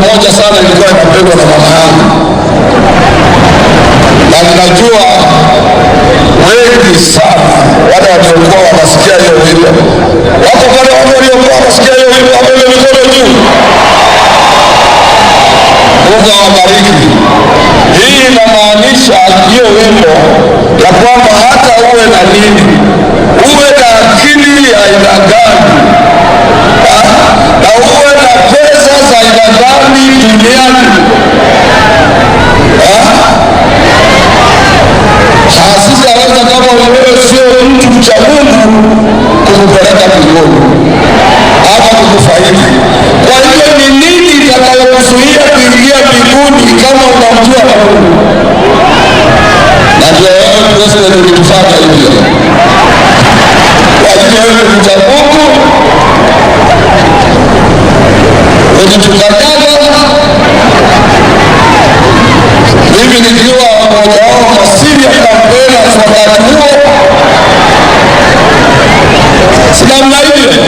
Moja sana ilikuwa inapendwa na mama yangu, na ninajua wengi sana wale waliokuwa wanasikia hiyo wimbo wako pale, wale waliokuwa wanasikia hiyo wimbo wabebe mikono juu. Mungu awabariki. Hii inamaanisha hiyo wimbo ya kwamba hata uwe na nini, uwe na akili ya aina gani, na uwe na pesa za aina gani duniani, hazitaweza kama wewe sio mtu cha Mungu kukupeleka mbinguni ama kukufaidi. Kwa hiyo ni nini itakayokuzuia kuingia mbinguni kama unamjua Mungu? Na ndio wewe president ulifanya hivyo. Kwa hiyo wewe ni mcha Mungu, ukitukataza mimi nikiwa mmoja wao masiri ya kampeni wakati huo, sinamna hivyo.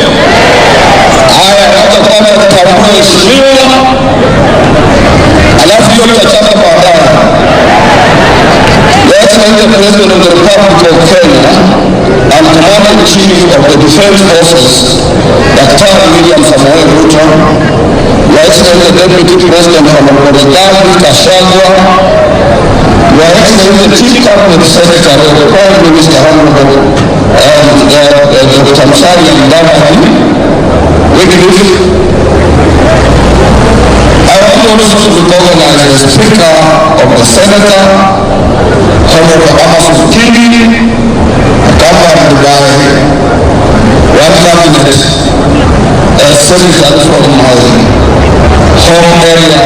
Haya, hata kama tutambua heshimiwa, alafu hiyo tutachapa baadaye. Let's make the President of the Republic of Kenya and Commander-in-Chief of the Defense Forces, Dr. William Samoei Ruto, Let's make the Deputy President of Rigathi Gachagua, Your Excellency the Chief Cabinet Secretary of the Prime Minister Honorable Dr. Musalia Mudavadi, Wycliffe. I want also to recognize the Speaker of the Senator, Honorable Amason Kingi, accompanied by one cabinet, Senator from my home area,